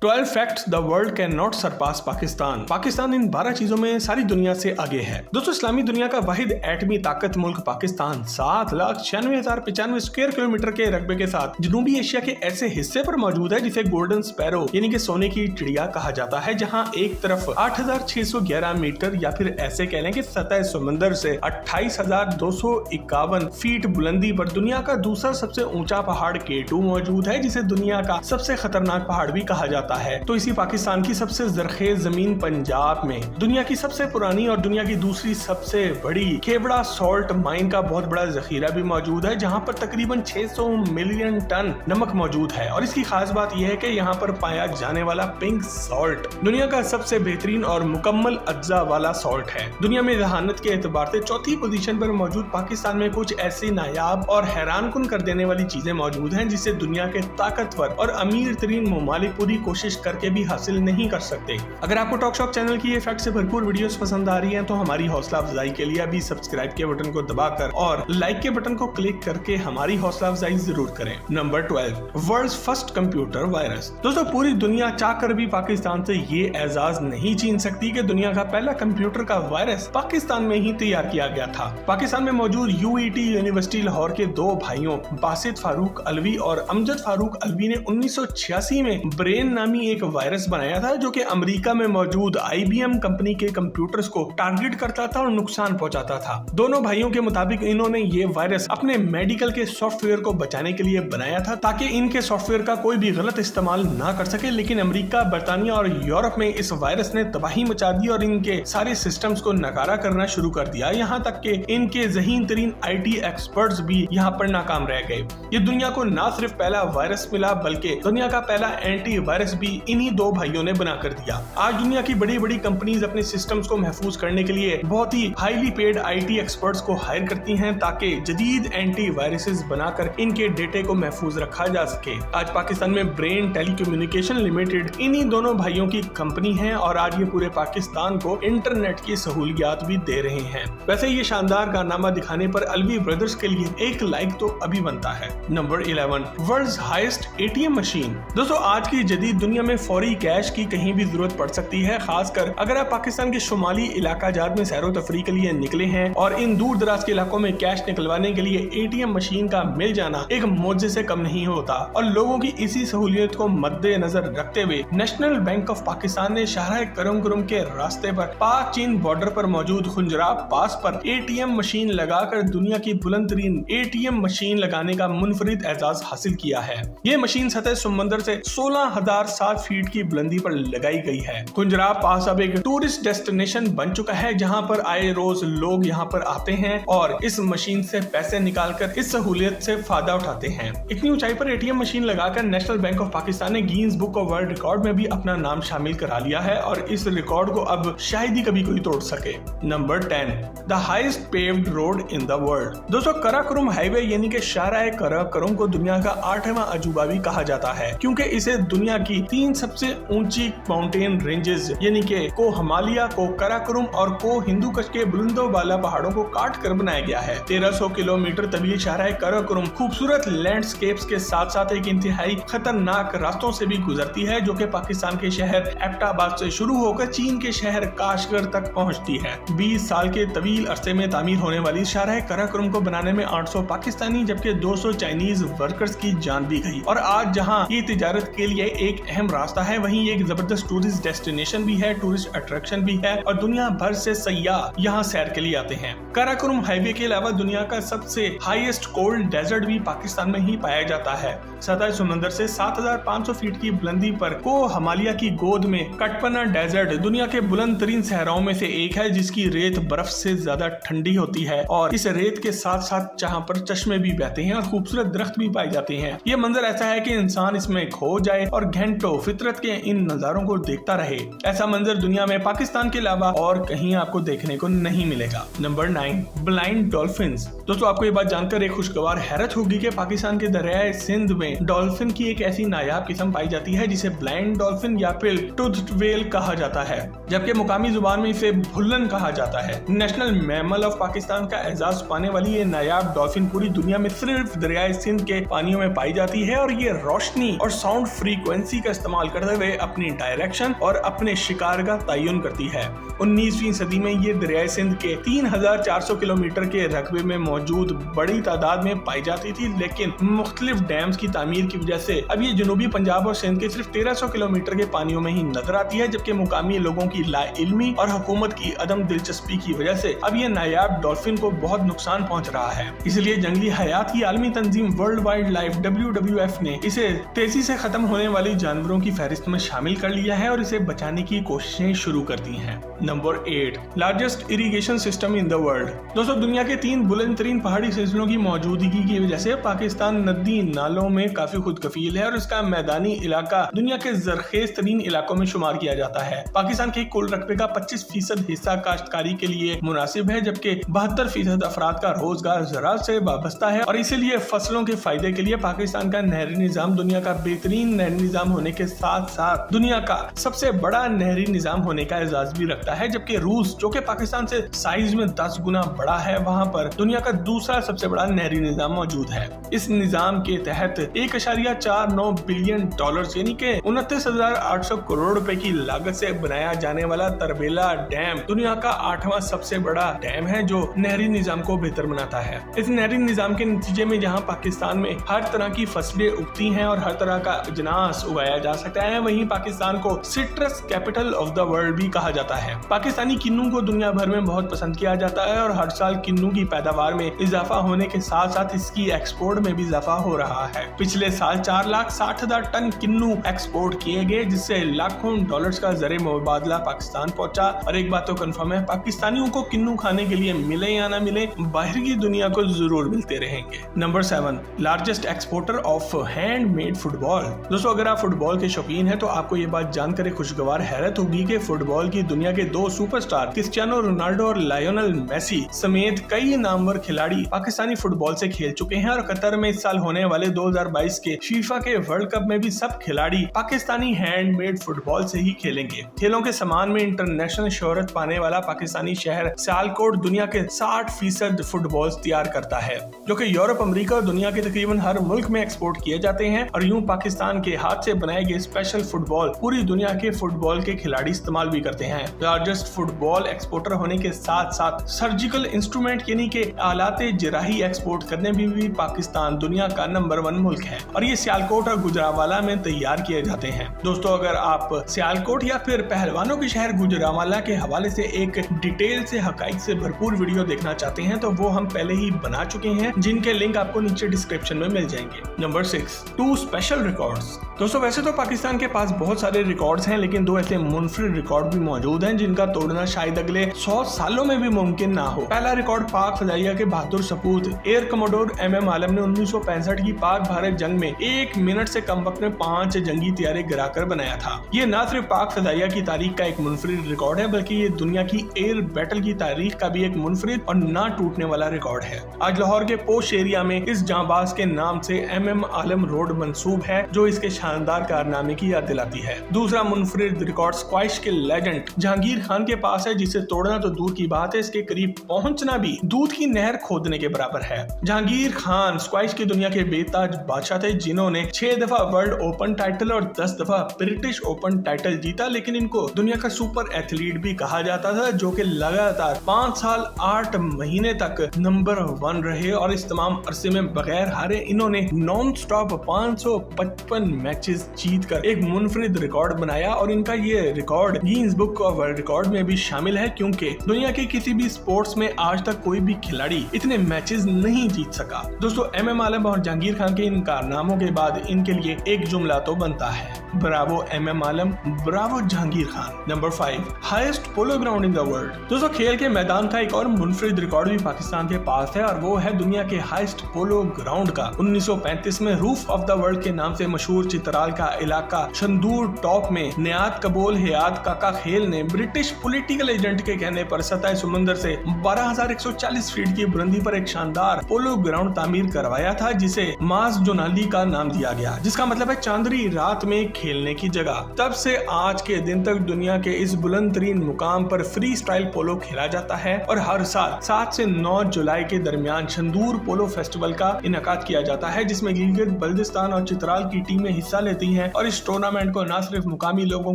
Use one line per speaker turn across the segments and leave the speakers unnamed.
12 facts the world can not surpass Pakistan. Pakistan इन 12 चीजों में सारी दुनिया से आगे है। दोस्तों, इस्लामी दुनिया का वाहिद एटमी ताकत मुल्क पाकिस्तान 7,96,095 स्क्वायर किलोमीटर के रकबे के साथ जनूबी एशिया के ऐसे हिस्से पर मौजूद है जिसे गोल्डन स्पैरो यानी कि सोने की चिड़िया कहा जाता है, जहां एक तरफ 8,611 मीटर या फिर ऐसे कह लें कि सतह समंदर से 28,251 फीट बुलंदी पर दुनिया का दूसरा सबसे ऊंचा पहाड़ K2 मौजूद है, जिसे दुनिया का सबसे खतरनाक पहाड़ भी कहा जाता है। तो इसी पाकिस्तान की सबसे जरखेज जमीन पंजाब में दुनिया की सबसे पुरानी और दुनिया की दूसरी सबसे बड़ी खेवड़ा सॉल्ट माइन का बहुत बड़ा जखीरा भी मौजूद है, जहां पर तकरीबन 600 मिलियन टन नमक मौजूद है। और इसकी खास बात यह है कि यहाँ पर पाया जाने वाला पिंक सॉल्ट दुनिया का सबसे बेहतरीन और मुकम्मल अज्जा वाला सॉल्ट है। दुनिया में जहानत के एतबार से चौथी पोजीशन पर मौजूद पाकिस्तान में कुछ ऐसी नायाब और हैरानकुन कर देने वाली चीजें मौजूद हैं जिसे दुनिया के ताकतवर और अमीर तरीन ममालिक पूरी कोशिश करके भी हासिल नहीं कर सकते। अगर आपको टॉक शॉक चैनल की ये फैक्ट से भरपूर वीडियोस पसंद आ रही हैं तो हमारी हौसला अफजाई के लिए अभी सब्सक्राइब के बटन को दबाकर और लाइक के बटन को क्लिक करके हमारी हौसला अफजाई जरूर करें। Number 12, world's first computer virus. दोस्तों, पूरी दुनिया चाहकर भी पाकिस्तान से ये एजाज नहीं छीन सकती कि दुनिया का पहला कंप्यूटर का वायरस पाकिस्तान में ही तैयार किया गया था। पाकिस्तान में मौजूद UET यूनिवर्सिटी लाहौर के दो भाइयों बासित फारूक अलवी और अमजद फारूक अलवी ने 1986 में ब्रेन नामी एक वायरस बनाया था, जो कि अमेरिका में मौजूद IBM कंपनी के कंप्यूटर्स को टारगेट करता था और नुकसान पहुंचाता था। दोनों भाइयों के मुताबिक इन्होंने ये वायरस अपने मेडिकल के सॉफ्टवेयर को बचाने के लिए बनाया था ताकि इनके सॉफ्टवेयर का कोई भी गलत इस्तेमाल ना कर सके, लेकिन अमेरिका, बर्तानिया और यूरोप में इस वायरस ने तबाही मचा दी और इनके सारे सिस्टम्स को नकारा करना शुरू कर दिया। यहाँ तक कि इनके ज़हीन तरीन IT एक्सपर्ट्स भी यहाँ पर नाकाम रह गए। ये दुनिया को ना सिर्फ पहला वायरस मिला बल्कि दुनिया का पहला एंटी वायरस भी इन्हीं दो भाइयों ने बना कर दिया। आज दुनिया की बड़ी बड़ी कंपनीज अपने सिस्टम्स को महफूज करने के लिए बहुत ही हाईली पेड IT एक्सपर्ट्स को हायर करती हैं ताकि जदीद एंटी वायरसेस बनाकर इनके डेटे को महफूज रखा जा सके। आज पाकिस्तान में ब्रेन टेलीकम्युनिकेशन लिमिटेड इन्हीं दोनों भाइयों की कंपनी है और आज ये पूरे पाकिस्तान को इंटरनेट की सहूलियात भी दे रहे हैं। वैसे ये शानदार कारनामा दिखाने पर अलवी ब्रदर्स के लिए एक लाइक तो अभी बनता है। Number 11, world's highest ATM machine. दोस्तों, आज की जदीद दुनिया में फौरी कैश की कहीं भी जरूरत पड़ सकती है, खासकर अगर आप पाकिस्तान के शुमाली इलाका जात में सैरो तफरी के लिए निकले हैं और इन दूर दराज के इलाकों में कैश निकलवाने के लिए ATM मशीन का मिल जाना एक मौजे से कम नहीं होता। और लोगों की इसी सहूलियत को मद्देनजर रखते हुए नेशनल बैंक ऑफ पाकिस्तान ने शाहराह करम के रास्ते पर पाक चीन बॉर्डर पर मौजूद खुंजराब पास पर ATM मशीन लगाकर दुनिया की बुलंद तरीन ATM मशीन लगाने का मुनफरिद एजाज हासिल किया है। ये मशीन सतह समंदर से 16,007 फीट की बुलंदी पर लगाई गई है। खुंजराब पास अब एक टूरिस्ट डेस्टिनेशन बन चुका है, जहां पर आए रोज लोग यहां पर आते हैं और इस मशीन से पैसे निकालकर इस सहूलियत से फायदा उठाते हैं। इतनी ऊंचाई पर ATM मशीन लगाकर नेशनल बैंक ऑफ पाकिस्तान ने Guinness book of world record में भी अपना नाम शामिल करा लिया है और इस रिकॉर्ड को अब शायद ही कभी कोई तोड़ सके। Number 10, the highest paved road in the world. दोस्तों, कराकोरम हाईवे यानी कि शाहराह कराकोरम को दुनिया का 8वां अजूबा भी कहा जाता है, क्योंकि इसे दुनिया की 3 सबसे ऊंची माउंटेन रेंजेस यानी कि को हिमालय, को कराकोरम और को हिंदू कश के बुलंदो वाला पहाड़ों को काट कर बनाया गया है। 1300 किलोमीटर तवील शाहराह कराकोरम खूबसूरत लैंडस्केप्स के साथ साथ एक इंतहाई खतरनाक रास्तों से भी गुजरती है, जो कि पाकिस्तान के शहर एबटाबाद से शुरू होकर चीन के शहर काशगर तक पहुंचती है। 20 साल के तवील अरसे में तामीर होने वाली शाहराह कराकोरम को बनाने में 800 पाकिस्तानी जबकि 200 चाइनीज वर्कर्स की जान भी गई। और आज जहां ये तिजारत के लिए एक अहम रास्ता है, वहीं एक जबरदस्त टूरिस्ट डेस्टिनेशन भी है, टूरिस्ट अट्रैक्शन भी है और दुनिया भर से सयाह यहाँ सैर के लिए आते हैं। कराकोरम हाईवे के अलावा दुनिया का सबसे हाईएस्ट कोल्ड डेजर्ट भी पाकिस्तान में ही पाया जाता है। सतह समंदर से 7,500 फीट की बुलंदी पर को हिमालय की गोद में कटपना डेजर्ट दुनिया के बुलंद तरीन सहराओं में से एक है, जिसकी रेत बर्फ से ज्यादा ठंडी होती है और इस रेत के साथ साथ जहाँ पर चश्मे भी बहते हैं और खूबसूरत दरख्त भी पाए जाते हैं। ये मंजर ऐसा है कि इंसान इसमें खो जाए और घंटों फितरत के इन नजारों को देखता रहे। ऐसा मंजर दुनिया में पाकिस्तान के अलावा और कहीं आपको देखने को नहीं मिलेगा। Number 9, blind dolphins. दोस्तों, आपको ये बात जानकर एक खुशगवार हैरत होगी कि पाकिस्तान के दरियाए सिंध में डॉल्फिन की एक ऐसी नायाब किस्म पाई जाती है जिसे ब्लाइंड डॉल्फिन या फिर टूथड व्हेल कहा जाता है, जबकि मुकामी जुबान में इसे भुल्लन कहा जाता है। नेशनल मैमल ऑफ पाकिस्तान का एजाज पाने वाली ये नायाब डॉल्फिन पूरी दुनिया में सिर्फ दरियाए सिंध के पानियों में पाई जाती है और ये रोशनी और साउंड फ्रीक्वेंसी का का इस्तेमाल करते हुए अपनी डायरेक्शन और अपने शिकार का तयन करती है। 19वीं सदी में ये दरियाए सिंध के 3400 किलोमीटर के रकबे में मौजूद बड़ी तादाद में पाई जाती थी, लेकिन मुख्तलिफ डैम्स की तामीर की वजह से अब ये जनूबी पंजाब और सिंध के सिर्फ 1300 किलोमीटर के पानियों में ही नजर आती है, जबकि मुकामी लोगों की लाइल्मी और हुकूमत की अदम दिलचस्पी की वजह से अब ये नायाब डॉल्फिन को बहुत नुकसान पहुंच रहा है। इसलिए जंगली हयात की आलमी तंजीम वर्ल्ड वाइल्ड लाइफ WWF ने इसे तेजी से खत्म होने वाली जानवरों की फहरिस्त में शामिल कर लिया है और इसे बचाने की कोशिशें शुरू कर दी हैं। Number 8, largest irrigation system in the world. दोस्तों, दुनिया के 3 बुलंद तरीन पहाड़ी सिलसिलों की मौजूदगी की वजह से पाकिस्तान नदी नालों में काफी खुद कफील है और इसका मैदानी इलाका दुनिया के जरखेज तरीन इलाकों में शुमार किया जाता है। पाकिस्तान के कुल रकबे का 25% हिस्सा काश्तकारी के लिए मुनासिब है, जबकि 72% अफराद का रोजगार ज़राअत से वाबस्ता है और इसीलिए फसलों के फायदे के लिए पाकिस्तान का नहरी निजाम दुनिया का बेहतरीन नहरी निजाम होने के साथ साथ दुनिया का सबसे बड़ा नहरी निजाम होने का एजाज भी रखता है। जबकि रूस, जो कि पाकिस्तान से साइज में 10 गुना बड़ा है, वहाँ पर दुनिया का दूसरा सबसे बड़ा नहरी निजाम मौजूद है। इस निजाम के तहत 1.49 बिलियन डॉलर यानी कि 29,800 करोड़ रुपए की लागत से बनाया जाने वाला तरबेला डैम दुनिया का 8वां सबसे बड़ा डैम है, जो नहरी निजाम को बेहतर बनाता है। इस नहरी निजाम के नतीजे में जहां पाकिस्तान में हर तरह की फसलें उगती हैं और हर तरह का अजनास उगाया जा सकता है, वहीं पाकिस्तान को citrus capital of the world भी कहा जाता है। पाकिस्तानी किन्नू को दुनिया भर में बहुत पसंद किया जाता है और हर साल किन्नू की पैदावार में इजाफा होने के साथ साथ इसकी एक्सपोर्ट में भी इजाफा हो रहा है। पिछले साल 4,60,000 टन किन्नू एक्सपोर्ट किए गए, जिससे लाखों डॉलर्स का ज़रिए मुबादला पाकिस्तान पहुंचा। और एक बात तो कंफर्म है, पाकिस्तानियों को किन्नू खाने के लिए मिले या ना मिले, बाहर की दुनिया को जरूर मिलते रहेंगे। Number 7, largest exporter of handmade football. दोस्तों, अगर आप फुटबॉल के शौकीन हैं तो आपको ये बात जानकर खुशगवार हैरत होगी कि फुटबॉल की दुनिया के 2 सुपरस्टार क्रिस्टियानो रोनाल्डो और लायोनेल मेसी समेत कई नामवर खिलाड़ी पाकिस्तानी फुटबॉल से खेल चुके हैं और कतर में इस साल होने वाले 2022 के फीफा के वर्ल्ड कप में भी सब खिलाड़ी पाकिस्तानी हैंडमेड फुटबॉल से ही खेलेंगे। खेलों के सामान में इंटरनेशनल शोहरत पाने वाला पाकिस्तानी शहर सियालकोट दुनिया के 60% फुटबॉल तैयार करता है, जो कि यूरोप, अमेरिका और दुनिया के तकरीबन हर मुल्क में एक्सपोर्ट किए जाते हैं। और यूं पाकिस्तान के हाथ से बनाए गए स्पेशल फुटबॉल पूरी दुनिया के फुटबॉल के खिलाड़ी इस्तेमाल भी करते हैं। लार्जेस्ट फुटबॉल एक्सपोर्टर होने के साथ साथ सर्जिकल इंस्ट्रूमेंट यानी कि आलाते जराही एक्सपोर्ट करने में भी पाकिस्तान दुनिया का नंबर 1 मुल्क है और ये सियालकोट और गुजरावाला में तैयार किए जाते हैं। दोस्तों, अगर आप सियालकोट या फिर पहलवानों के शहर गुजरावाला के हवाले से एक डिटेल से हकाइक से भरपूर वीडियो देखना चाहते हैं तो वो हम पहले ही बना चुके हैं, जिनके लिंक आपको नीचे डिस्क्रिप्शन में मिल जाएंगे। Number 6, 2 special records. दोस्तों, वैसे तो पाकिस्तान के पास बहुत सारे रिकॉर्ड्स हैं, लेकिन 2 ऐसे मुनफरिद रिकॉर्ड भी मौजूद हैं जिनका तोड़ना शायद अगले 100 सालों में भी मुमकिन ना हो। पहला रिकॉर्ड पाक फजाइया के बहादुर सपूत एयर कमोडोर MM आलम ने 1965 की पाक भारत जंग में 1 मिनट से कम वक्त में 5 जंगी तैयारे गिराकर बनाया था। ये न सिर्फ पाक फजाइया की तारीख का एक मुनफरिद रिकॉर्ड है, बल्कि ये दुनिया की एयर बैटल की तारीख का भी एक मुनफरिद और ना टूटने वाला रिकॉर्ड है। आज लाहौर के पोश एरिया में इस जांबाज के नाम से MM आलम रोड मंसूब है, जो इसके शानदार कारनामे की याद दिलाती है। दूसरा मुनफरिद रिकॉर्ड स्क्वैश के लेजेंड जहांगीर खान के पास है, जिसे तोड़ना तो दूर की बात है, इसके करीब पहुंचना भी दूध की नहर खोदने के बराबर है। जहांगीर खान स्क्वैश की दुनिया के बेताज बादशाह थे, जिन्होंने 6 दफा वर्ल्ड ओपन टाइटल और 10 दफा ब्रिटिश ओपन टाइटल जीता, लेकिन इनको दुनिया का सुपर एथलीट भी कहा जाता था, जो कि लगातार 5 साल 8 महीने तक नंबर 1 रहे और इस तमाम अरसे में बगैर हारे इन्होंने नॉन स्टॉप 555 मैचेस जीतकर एक मुनफरिद रिकॉर्ड बनाया और इनका ये record Guinness book of world record में भी शामिल है, क्योंकि दुनिया के किसी भी स्पोर्ट्स में आज तक कोई भी खिलाड़ी इतने मैचेस नहीं जीत सका। दोस्तों, MM आलम और जहांगीर खान के इन कारनामों के बाद इनके लिए एक जुमला तो बनता है, Bravo MM Alam, Bravo Jahangir Khan. Number 5, highest polo ground in the world. दोस्तों, खेल के मैदान का एक और मुनफरिद रिकॉर्ड भी पाकिस्तान के पास है और वो है दुनिया के हाईएस्ट पोलो ग्राउंड का। 1935 में रूफ ऑफ द वर्ल्ड के नाम से मशहूर चित्राल का इलाका शंदूर टॉप में नियात कबूल हयात काका खेल ने ब्रिटिश पॉलिटिकल एजेंट के कहने पर सतह समुंदर से 12,140 फीट की बुलंदी पर एक शानदार पोलो ग्राउंड तामीर करवाया था, जिसे मास जोनाली का नाम दिया गया, जिसका मतलब है चांदनी रात में खेलने की जगह। तब से आज के दिन तक दुनिया के इस बुलंद तरीन मुकाम पर फ्री स्टाइल पोलो खेला जाता है और हर साल 7 से 9 जुलाई के दरमियान शंदूर पोलो फेस्टिवल का इनेकाद किया जाता है, जिसमें गिलगित बल्दिस्तान और चित्राल की टीमें हिस्सा लेती हैं और इस टूर्नामेंट को न सिर्फ मुकामी लोगों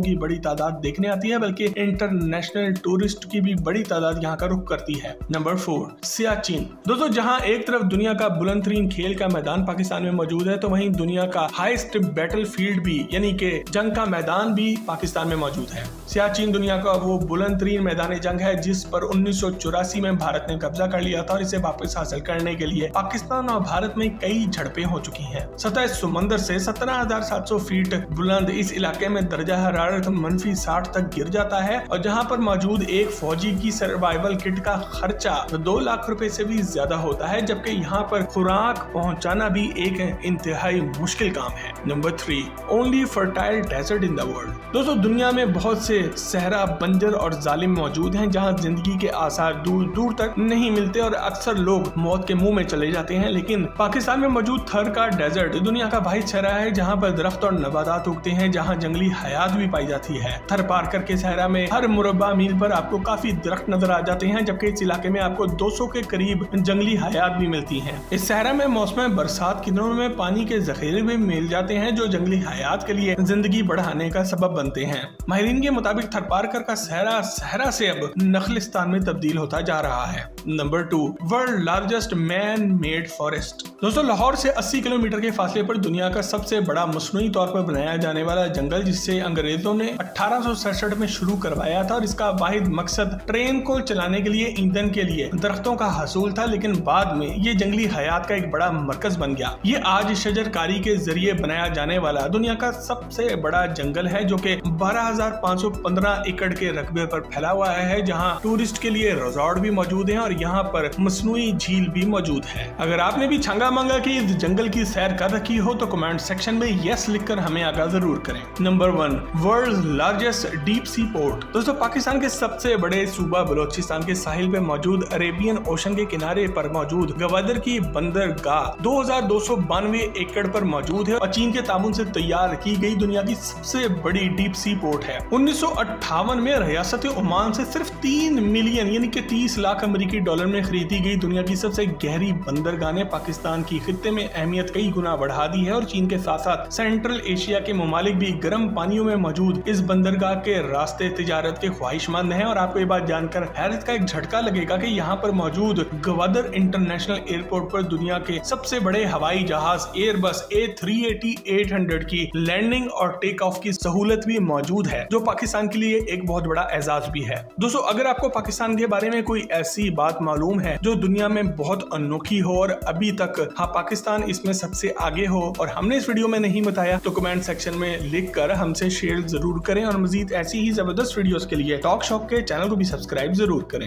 की बड़ी तादाद देखने आती है बल्कि इंटरनेशनल टूरिस्ट की भी बड़ी तादाद यहाँ का रुख करती है। नंबर 4, सियाचिन। दोस्तों, जहाँ एक तरफ दुनिया का बुलंद तरीन खेल का मैदान पाकिस्तान में मौजूद है, तो वहीं दुनिया का हाईएस्ट बैटल फील्ड भी यानी कि जंग का मैदान भी पाकिस्तान में मौजूद है। सियाचिन दुनिया का वो बुलंद तरीन मैदान जंग है जिस पर 1984 में भारत ने कब्जा कर लिया था और इसे वापस हासिल करने के लिए पाकिस्तान और भारत में कई झड़पें हो चुकी हैं। सतह समंदर से 17,700 फीट बुलंद इस इलाके में दर्जा हरारत -60 तक गिर जाता है और जहां पर मौजूद एक फौजी की सर्वाइवल किट का खर्चा 2 लाख रुपए से भी ज्यादा होता है, जबकि यहाँ पर खुराक पहुंचाना भी एक इंतहाई मुश्किल काम है। Number 3, only fertile desert in the world. दोस्तों, दुनिया में बहुत से सहरा, बंजर और जालिम मौजूद हैं जहां जिंदगी के आसार दूर दूर तक नहीं मिलते और अक्सर लोग मौत के मुंह में चले जाते हैं। लेकिन पाकिस्तान में मौजूद थर का डेजर्ट दुनिया का भाई सहरा है जहां पर दरख्त और नबातात उगते हैं, जहां जंगली हयात भी पाई जाती है। थर पार करके सहरा में हर मुरब्बा मील पर आपको काफी दरख्त नजर आ जाते हैं, जबकि इस इलाके में आपको 200 के करीब जंगली हयात भी मिलती है। इस सहरा में मौसम बरसात के दिनों में पानी के जखीरे भी मिल जाते हैं जो जंगली हयात के लिए जिंदगी बढ़ाने का सबब बनते हैं। माहिरीन के मुताबिक थर पारकर का सहरा से अब नखलिस्तान में तब्दील होता जा रहा है। Number 2, world largest man made forest. दोस्तों, लाहौर से 80 किलोमीटर के फासले पर दुनिया का सबसे बड़ा मसनूई तौर पर बनाया जाने वाला जंगल, जिससे अंग्रेजों ने 1867 में शुरू करवाया था और इसका वाहिद मकसद ट्रेन को चलाने के लिए ईंधन के लिए दरख्तों का हसूल था, लेकिन बाद में ये जंगली हयात का एक बड़ा मरकज बन गया। ये आज शजरकारी के जरिए बनाया जाने वाला दुनिया का सबसे बड़ा जंगल है जो कि 12,515 एकड़ के रकबे पर फैला हुआ है, जहाँ टूरिस्ट के लिए रिजॉर्ट भी मौजूद है और यहाँ पर मसनूई झील भी मौजूद है। अगर आपने भी छंगा मांगा कि इस जंगल की सैर कर रखी हो तो कमेंट सेक्शन में यस लिखकर हमें आगाह जरूर करें। Number 1, world largest deep sea port. दोस्तों, पाकिस्तान के सबसे बड़े सूबा बलोचिस्तान के साहिल पे मौजूद अरेबियन ओशन के किनारे पर मौजूद गवादर की बंदरगाह 2292 एकड़ पर मौजूद है और चीन के ताबून से तैयार की गई दुनिया की सबसे बड़ी डीप सी पोर्ट है। 1958 में रियासत ओमान से सिर्फ 3 मिलियन यानी कि 30 लाख अमेरिकी डॉलर में खरीदी गई दुनिया की सबसे गहरी बंदरगाह ने पाकिस्तान की खित्ते में अहमियत कई गुना बढ़ा दी है और चीन के साथ साथ सेंट्रल एशिया के ममालिक भी गर्म पानियों में मौजूद इस बंदरगाह के रास्ते तिजारत के ख्वाहिशमंद हैं। और आपको ये बात जानकर हैरत का एक झटका लगेगा कि यहाँ पर मौजूद गवादर इंटरनेशनल एयरपोर्ट पर दुनिया के सबसे बड़े हवाई जहाज एयरबस A380-800 की लैंडिंग और टेक ऑफ की सहूलत भी मौजूद है, जो पाकिस्तान के लिए एक बहुत बड़ा एजाज भी है। दोस्तों, अगर आपको पाकिस्तान के बारे में कोई ऐसी बात मालूम है जो दुनिया में बहुत अनोखी हो और अभी तक पाकिस्तान इसमें सबसे आगे हो और हमने इस वीडियो में नहीं बताया, तो कमेंट सेक्शन में लिखकर हमसे शेयर जरूर करें और मजीद ऐसी ही जबरदस्त वीडियोस के लिए टॉक शॉक के चैनल को भी सब्सक्राइब जरूर करें।